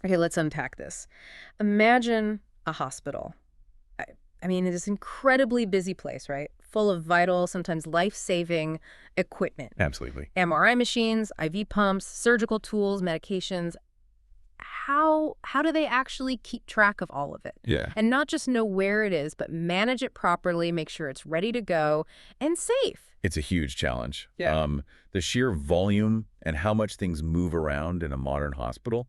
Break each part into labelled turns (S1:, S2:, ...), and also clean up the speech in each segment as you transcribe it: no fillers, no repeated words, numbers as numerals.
S1: Okay, let's unpack this. Imagine a hospital. I, I mean, it is an incredibly busy place, right? Full of vital, sometimes life-saving equipment.
S2: Absolutely.
S1: MRI machines, IV pumps, surgical tools, medications. How do they actually keep track of all of it?
S2: Yeah.
S1: And not just know where it is, but manage it properly, make sure it's ready to go and safe.
S2: It's a huge challenge.
S1: Yeah.
S2: The sheer volume and how much things move around in a modern hospital,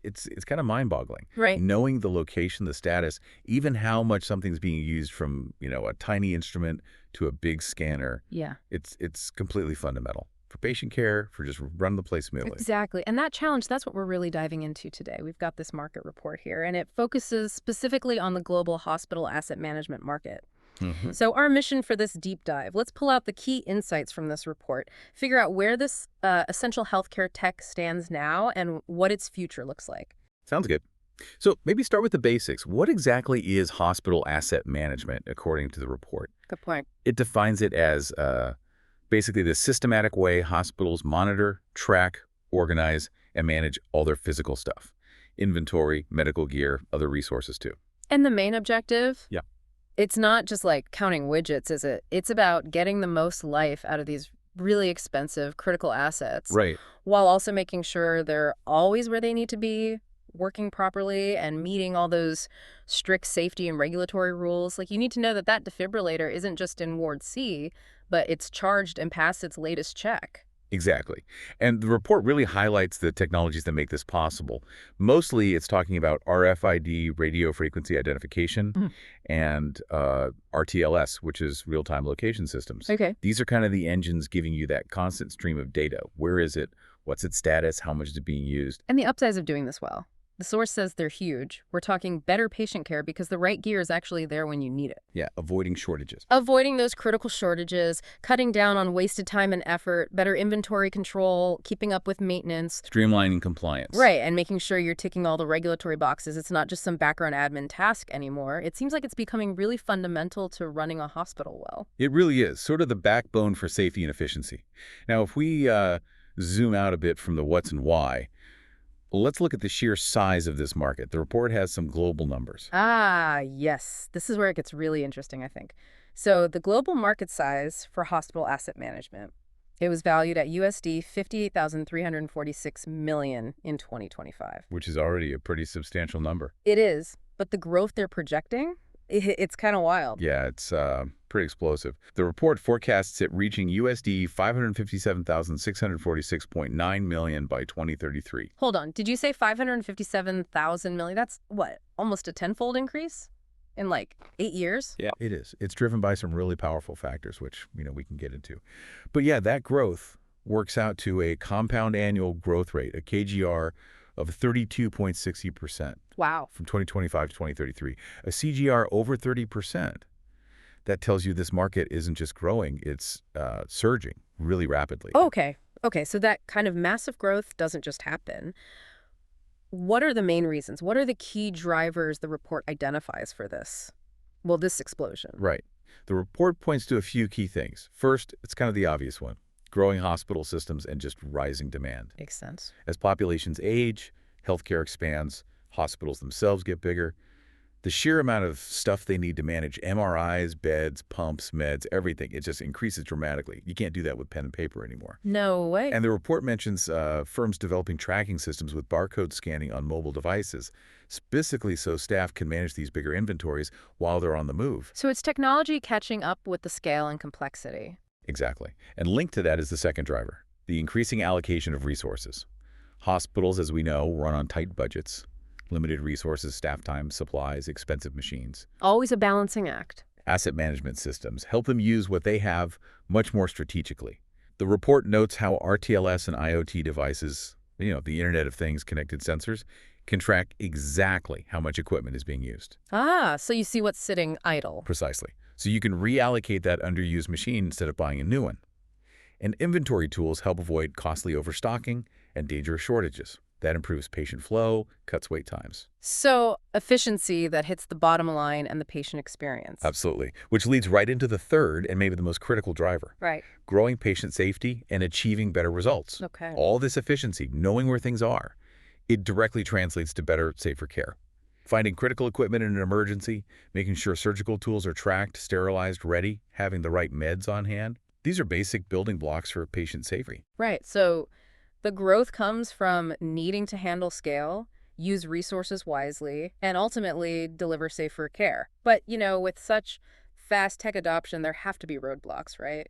S2: it's kind of mind-boggling.
S1: Right.
S2: Knowing the location, the status, even how much something's being used from, a tiny instrument to a big scanner,
S1: Yeah.
S2: it's completely fundamental for patient care, for just running the place smoothly.
S1: Exactly. And that challenge, that's what we're really diving into today. We've got this market report here, and it focuses specifically on the global hospital asset management market.
S2: Mhm.
S1: So our mission for this deep dive, let's pull out the key insights from this report, figure out where this essential healthcare tech stands now and what its future looks like.
S2: Sounds good. So maybe start with the basics. What exactly is hospital asset management, according to the report?
S1: Good point.
S2: It defines it as basically the systematic way hospitals monitor, track, organize, and manage all their physical stuff. Inventory, medical gear, other resources too.
S1: And the main objective?
S2: Yeah.
S1: It's not just like counting widgets, is it? It's about getting the most life out of these really expensive critical assets.
S2: Right.
S1: While also making sure they're always where they need to be, working properly and meeting all those strict safety and regulatory rules. Like, you need to know that that defibrillator isn't just in Ward C, but it's charged and passed its latest check.
S2: Exactly. And the report really highlights the technologies that make this possible. Mostly it's talking about RFID, radio frequency identification,
S1: Mhm.
S2: and RTLS, which is real-time location systems.
S1: Okay.
S2: These are kind of the engines giving you that constant stream of data. Where is it? What's its status? How much is it being used?
S1: And the upsides of doing this well. The source says they're huge. We're talking better patient care because the right gear is actually there when you need it.
S2: Yeah, avoiding shortages.
S1: Avoiding those critical shortages, cutting down on wasted time and effort, better inventory control, keeping up with maintenance.
S2: Streamlining compliance.
S1: Right, and making sure you're ticking all the regulatory boxes. It's not just some background admin task anymore. It seems like it's becoming really fundamental to running a hospital well.
S2: It really is, sort of the backbone for safety and efficiency. Now, if we zoom out a bit from the what's and why, let's look at the sheer size of this market. The report has some global numbers.
S1: Ah, yes. This is where it gets really interesting, I think. So the global market size for hospital asset management, it was valued at USD 58,346 million in 2025.
S2: Which is already a pretty substantial number.
S1: It is, but the growth they're projecting, it's kind of wild.
S2: Yeah, it's pretty explosive. The report forecasts it reaching USD 557,646.9 million by 2033.
S1: Hold on, did you say 557,000 million? That's what, almost a tenfold increase in like 8 years?
S2: Yeah, it is. It's driven by some really powerful factors, which, we can get into. But yeah, that growth works out to a compound annual growth rate, a CAGR of 32.60%.
S1: Wow.
S2: From 2025 to 2033. A CGR over 30%. That tells you this market isn't just growing, it's surging really rapidly.
S1: Okay. Okay, so that kind of massive growth doesn't just happen. What are the main reasons? What are the key drivers the report identifies for this? Well, this explosion.
S2: Right. The report points to a few key things. First, it's kind of the obvious one. Growing hospital systems and just rising demand.
S1: Makes sense.
S2: As populations age, healthcare expands, hospitals themselves get bigger. The sheer amount of stuff they need to manage, MRIs, beds, pumps, meds, everything, it just increases dramatically. You can't do that with pen and paper anymore.
S1: No way.
S2: And the report mentions firms developing tracking systems with barcode scanning on mobile devices, specifically so staff can manage these bigger inventories while they're on the move.
S1: So it's technology catching up with the scale and complexity.
S2: Exactly. And linked to that is the second driver, the increasing allocation of resources. Hospitals, as we know, run on tight budgets, limited resources, staff time, supplies, expensive machines.
S1: Always a balancing act.
S2: Asset management systems help them use what they have much more strategically. The report notes how RTLS and IoT devices, the Internet of Things connected sensors, can track exactly how much equipment is being used.
S1: Ah, so you see what's sitting idle.
S2: Precisely. So you can reallocate that underused machine instead of buying a new one. And inventory tools help avoid costly overstocking and dangerous shortages. That improves patient flow, cuts wait times.
S1: So efficiency that hits the bottom line and the patient experience.
S2: Absolutely. Which leads right into the third and maybe the most critical driver.
S1: Right.
S2: Growing patient safety and achieving better results.
S1: Okay.
S2: All this efficiency, knowing where things are, It directly translates to better, safer care. Finding critical equipment in an emergency, making sure surgical tools are tracked, sterilized, ready, having the right meds on hand. These are basic building blocks for patient safety.
S1: Right. So the growth comes from needing to handle scale, use resources wisely, and ultimately deliver safer care. But, with such fast tech adoption, there have to be roadblocks, right?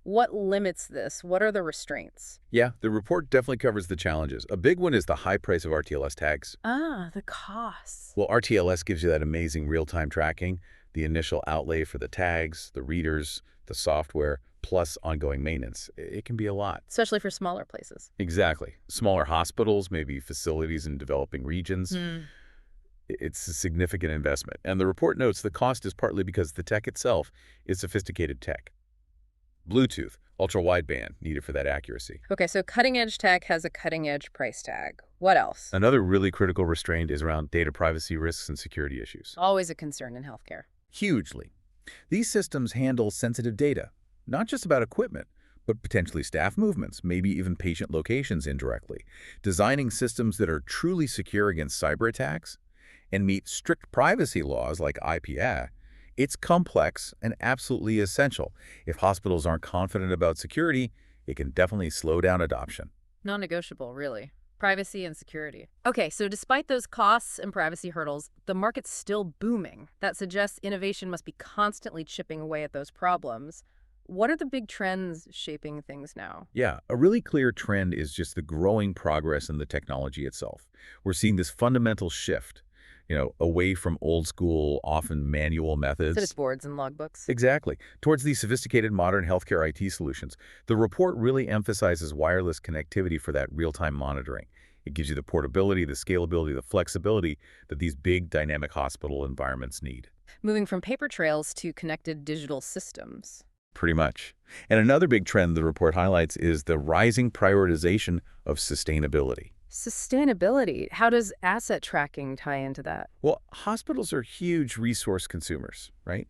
S1: What limits this? What are the restraints?
S2: Yeah, the report definitely covers the challenges. A big one is the high price of RTLS tags.
S1: Ah, the costs.
S2: Well, RTLS gives you that amazing real-time tracking, the initial outlay for the tags, the readers, the software, plus ongoing maintenance. It can be a lot.
S1: Especially for smaller places.
S2: Exactly. Smaller hospitals, maybe facilities in developing regions.
S1: Hmm.
S2: It's a significant investment. And the report notes the cost is partly because the tech itself is sophisticated tech. Bluetooth, ultra-wideband, needed for that accuracy.
S1: Okay, so cutting edge tech has a cutting edge price tag. What else?
S2: Another really critical restraint is around data privacy risks and security issues.
S1: Always a concern in healthcare.
S2: Hugely. These systems handle sensitive data, not just about equipment, but potentially staff movements, maybe even patient locations indirectly. Designing systems that are truly secure against cyber attacks and meet strict privacy laws like IPA, it's complex and absolutely essential. If hospitals aren't confident about security, it can definitely slow down adoption.
S1: Non-negotiable, really. Privacy and security. Okay, so despite those costs and privacy hurdles, the market's still booming. That suggests innovation must be constantly chipping away at those problems. What are the big trends shaping things now?
S2: Yeah, a really clear trend is just the growing progress in the technology itself. We're seeing this fundamental shift, away from old school, often manual
S1: Status
S2: methods.
S1: boards and logbooks.
S2: Exactly. Towards these sophisticated modern healthcare IT solutions. The report really emphasizes wireless connectivity for that real-time monitoring. It gives you the portability, the scalability, the flexibility that these big dynamic hospital environments need.
S1: Moving from paper trails to connected digital systems.
S2: Pretty much. And another big trend the report highlights is the rising prioritization of sustainability.
S1: Sustainability. How does asset tracking tie into that?
S2: Well, hospitals are huge resource consumers, right?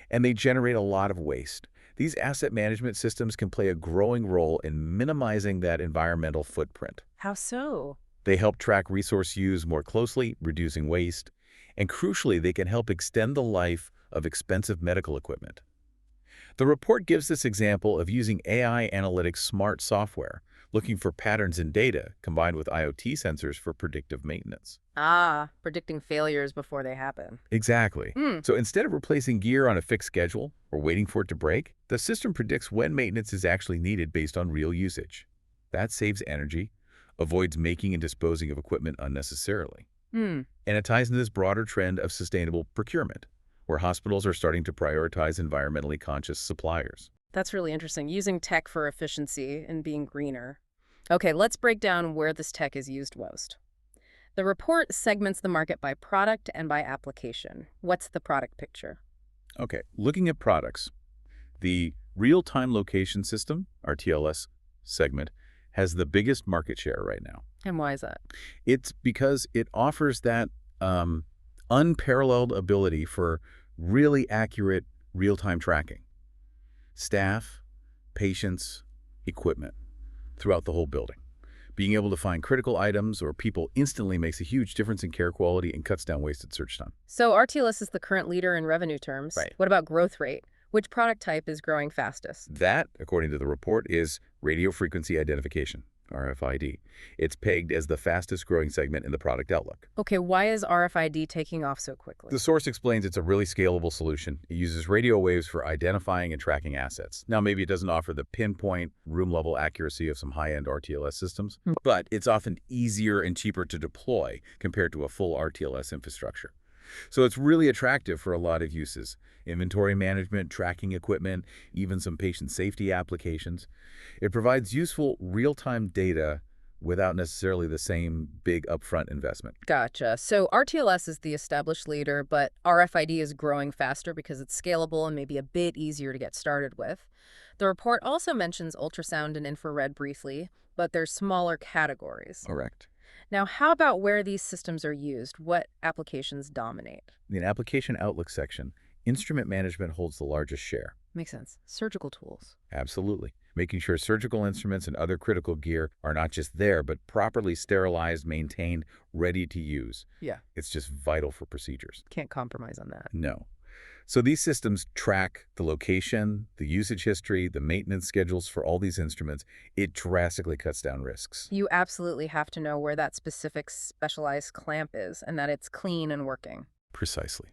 S2: And they generate a lot of waste. These asset management systems can play a growing role in minimizing that environmental footprint.
S1: How so?
S2: They help track resource use more closely, reducing waste, and crucially, they can help extend the life of expensive medical equipment. The report gives this example of using AI analytics smart software, looking for patterns in data combined with IoT sensors for predictive maintenance.
S1: Ah, predicting failures before they happen.
S2: Exactly.
S1: Hmm.
S2: So instead of replacing gear on a fixed schedule or waiting for it to break, the system predicts when maintenance is actually needed based on real usage. That saves energy, avoids making and disposing of equipment unnecessarily.
S1: Hmm.
S2: And it ties into this broader trend of sustainable procurement, where hospitals are starting to prioritize environmentally conscious suppliers.
S1: That's really interesting. Using tech for efficiency and being greener. Okay, let's break down where this tech is used most. The report segments the market by product and by application. What's the product picture?
S2: Okay, looking at products, the real-time location system, RTLS segment, has the biggest market share right now.
S1: And why is that?
S2: It's because it offers that unparalleled ability for really accurate real-time tracking. Staff, patients, equipment throughout the whole building. Being able to find critical items or people instantly makes a huge difference in care quality and cuts down wasted search time.
S1: So RTLS is the current leader in revenue terms.
S2: Right.
S1: What about growth rate? Which product type is growing fastest?
S2: That, according to the report, is radio frequency identification, RFID. It's pegged as the fastest growing segment in the product outlook.
S1: Okay, why is RFID taking off so quickly?
S2: The source explains it's a really scalable solution. It uses radio waves for identifying and tracking assets. Now, maybe it doesn't offer the pinpoint, room-level accuracy of some high-end RTLS systems, but it's often easier and cheaper to deploy compared to a full RTLS infrastructure. So it's really attractive for a lot of uses. Inventory management, tracking equipment, even some patient safety applications. It provides useful real-time data without necessarily the same big upfront investment.
S1: Gotcha. So RTLS is the established leader, but RFID is growing faster because it's scalable and maybe a bit easier to get started with. The report also mentions ultrasound and infrared briefly, but they're smaller categories.
S2: Correct.
S1: Now, how about where these systems are used? What applications dominate?
S2: In the application outlook section, instrument management holds the largest share.
S1: Makes sense. Surgical tools.
S2: Absolutely. making sure surgical instruments and other critical gear are not just there, but properly sterilized, maintained, ready to use.
S1: Yeah.
S2: It's just vital for procedures.
S1: Can't compromise on that.
S2: No. So these systems track the location, the usage history, the maintenance schedules for all these instruments. It drastically cuts down risks.
S1: You absolutely have to know where that specific specialized clamp is and that it's clean and working.
S2: Precisely.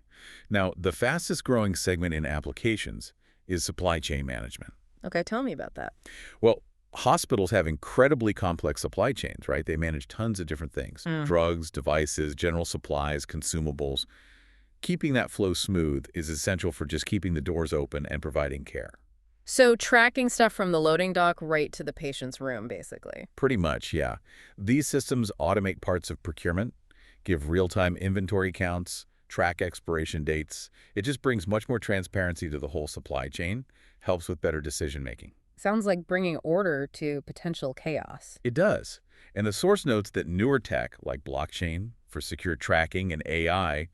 S2: Now, the fastest growing segment in applications is supply chain management.
S1: Okay, tell me about that.
S2: Well, hospitals have incredibly complex supply chains, right? They manage tons of different things, drugs, devices, general supplies, consumables. Keeping that flow smooth is essential for just keeping the doors open and providing care.
S1: So tracking stuff from the loading dock right to the patient's room, basically.
S2: Pretty much, yeah. These systems automate parts of procurement, give real-time inventory counts, track expiration dates. It just brings much more transparency to the whole supply chain, helps with better decision-making.
S1: Sounds like bringing order to potential chaos.
S2: It does. And the source notes that newer tech, like blockchain for secure tracking and AI,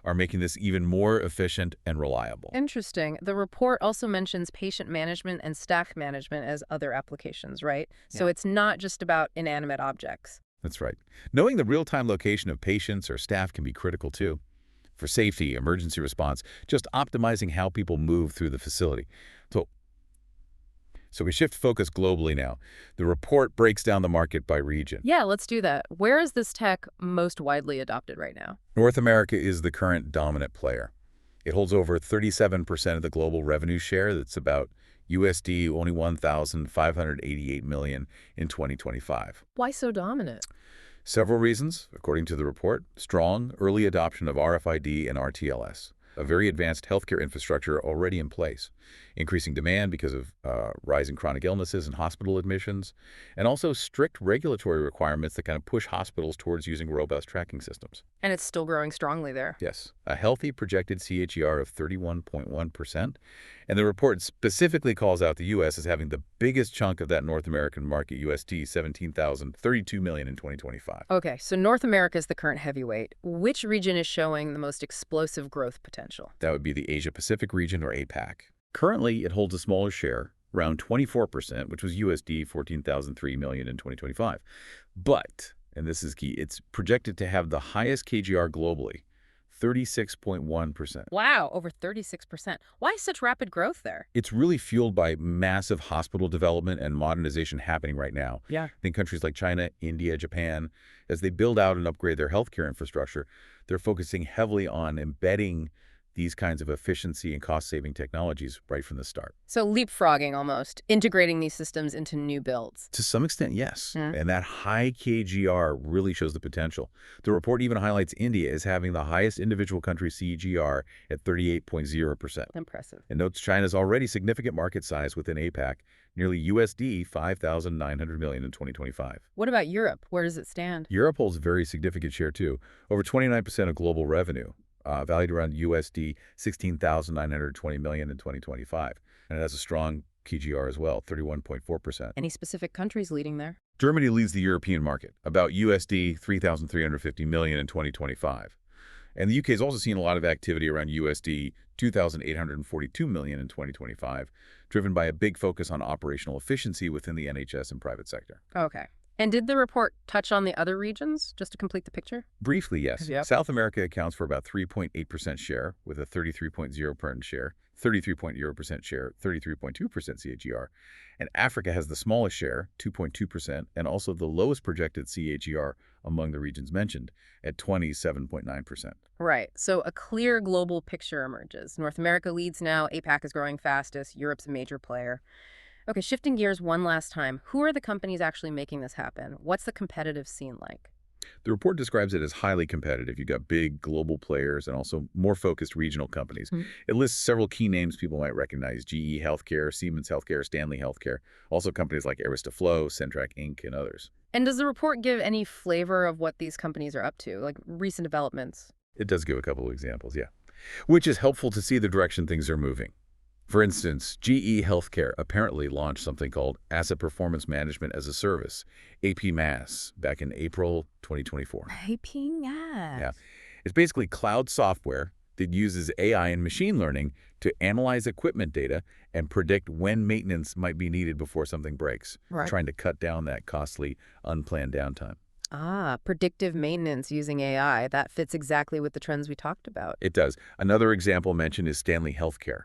S2: are making this even more efficient and reliable.
S1: Interesting. The report also mentions patient management and staff management as other applications, right? So it's not just about inanimate objects.
S2: That's right. Knowing the real-time location of patients or staff can be critical too. For safety, emergency response, just optimizing how people move through the facility. So we shift focus globally now. The report breaks down the market by region.
S1: Yeah, let's do that. Where is this tech most widely adopted right now?
S2: North America is the current dominant player. It holds over 37% of the global revenue share. That's about USD only $1,588 million in 2025.
S1: Why so dominant?
S2: Several reasons, according to the report. Strong early adoption of RFID and RTLS, a very advanced healthcare infrastructure already in place, increasing demand because of rising chronic illnesses and hospital admissions, and also strict regulatory requirements that kind of push hospitals towards using robust tracking systems.
S1: And it's still growing strongly there.
S2: Yes, a healthy projected CAGR of 31.1%, and the report specifically calls out the U.S. as having the biggest chunk of that North American market, USD $17,032 million in 2025.
S1: Okay, so North America is the current heavyweight. Which region is showing the most explosive growth potential?
S2: That would be the Asia-Pacific region, or APAC. Currently, it holds a smaller share, around 24%, which was USD $14,003 million in 2025. But, and this is key, it's projected to have the highest KGR globally, 36.1%.
S1: Wow, over 36%. Why such rapid growth there?
S2: It's really fueled by massive hospital development and modernization happening right now.
S1: Yeah.
S2: I think countries like China, India, Japan, as they build out and upgrade their healthcare infrastructure, they're focusing heavily on embedding these kinds of efficiency and cost-saving technologies right from the start.
S1: So leapfrogging almost, integrating these systems into new builds.
S2: To some extent, yes. And that high KGR really shows the potential. The report even highlights India as having the highest individual country CGR at 38.0%.
S1: Impressive.
S2: And notes China's already significant market size within APAC, nearly USD $5,900 million in 2025.
S1: What about Europe? Where does it stand?
S2: Europe holds a very significant share too, over 29% of global revenue. Valued around USD $16,920 million in 2025. And it has a strong KGR as well, 31.4%.
S1: Any specific countries leading there?
S2: Germany leads the European market, about USD $3,350 million in 2025. And the UK has also seen a lot of activity around USD $2,842 million in 2025, driven by a big focus on operational efficiency within the NHS and private sector.
S1: Okay. And did the report touch on the other regions, just to complete the picture?
S2: Briefly, yes.
S1: Yep.
S2: South America accounts for about 3.8% share, with a 33.0% share, 33.0% share, 33.2% CAGR. And Africa has the smallest share, 2.2%, and also the lowest projected CAGR among the regions mentioned, at 27.9%.
S1: Right. So a clear global picture emerges. North America leads now, APAC is growing fastest, Europe's a major player. Okay, shifting gears one last time. Who are the companies actually making this happen? What's the competitive scene like?
S2: The report describes it as highly competitive. You've got big global players and also more focused regional companies. It lists several key names people might recognize: GE Healthcare, Siemens Healthcare, Stanley Healthcare, also companies like Aristoflow, Centrac Inc., and others.
S1: And does the report give any flavor of what these companies are up to, like recent developments?
S2: It does give a couple of examples, yeah, which is helpful to see the direction things are moving. For instance, GE Healthcare apparently launched something called Asset Performance Management as a Service, APMAS, back in April 2024.
S1: APMAS.
S2: Yeah. It's basically cloud software that uses AI and machine learning to analyze equipment data and predict when maintenance might be needed before something breaks,
S1: Right.
S2: trying to cut down that costly, unplanned downtime.
S1: Ah, predictive maintenance using AI. That fits exactly with the trends we talked about.
S2: It does. Another example mentioned is Stanley Healthcare.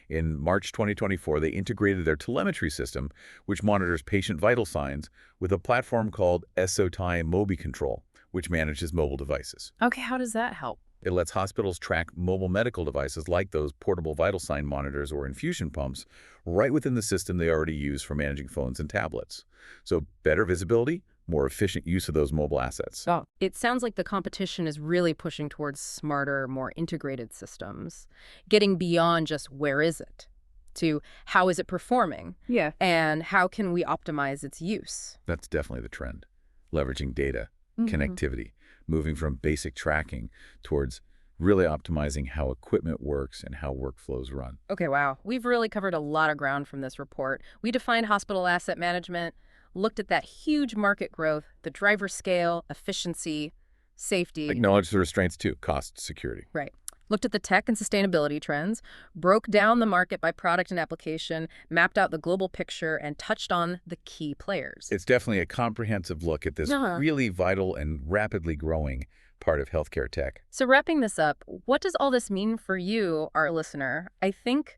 S2: In March 2024, they integrated their telemetry system, which monitors patient vital signs, with a platform called SOTI Mobi Control, which manages mobile devices.
S1: Okay, how does that help?
S2: It lets hospitals track mobile medical devices like those portable vital sign monitors or infusion pumps right within the system they already use for managing phones and tablets. So better visibility, more efficient use of those mobile assets.
S1: Oh, it sounds like the competition is really pushing towards smarter, more integrated systems, getting beyond just where is it to how is it performing?
S3: Yeah.
S1: And how can we optimize its use?
S2: That's definitely the trend. Leveraging data, connectivity, moving from basic tracking towards really optimizing how equipment works and how workflows run.
S1: Okay, wow. We've really covered a lot of ground from this report. We defined hospital asset management, looked at that huge market growth, the driver scale, efficiency, safety.
S2: Acknowledge the restraints too, cost, security.
S1: Right. Looked at the tech and sustainability trends, broke down the market by product and application, mapped out the global picture, and touched on the key players.
S2: It's definitely a comprehensive look at this really vital and rapidly growing part of healthcare tech.
S1: So wrapping this up, what does all this mean for you, our listener? I think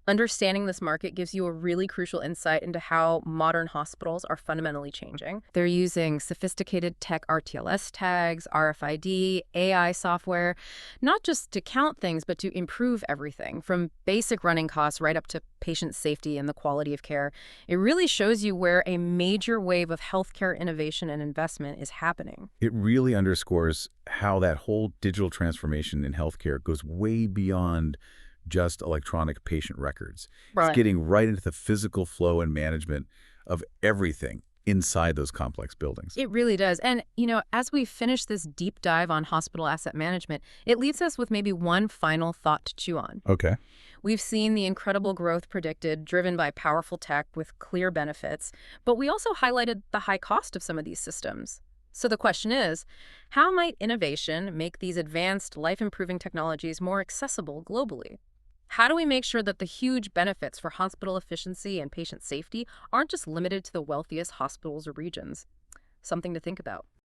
S1: understanding this market gives you a really crucial insight into how modern hospitals are fundamentally changing. They're using sophisticated tech RTLS tags, RFID, AI software, not just to count things, but to improve everything, from basic running costs right up to patient safety and the quality of care. It really shows you where a major wave of healthcare innovation and investment is happening.
S2: It really underscores how that whole digital transformation in healthcare goes way beyond just electronic patient records.
S1: Right.
S2: It's getting right into the physical flow and management of everything inside those complex buildings.
S1: It really does. And, as we finish this deep dive on hospital asset management, it leaves us with maybe one final thought to chew on.
S2: Okay.
S1: We've seen the incredible growth predicted, driven by powerful tech with clear benefits, but we also highlighted the high cost of some of these systems. So the question is, how might innovation make these advanced, life-improving technologies more accessible globally? How do we make sure that the huge benefits for hospital efficiency and patient safety aren't just limited to the wealthiest hospitals or regions? Something to think about.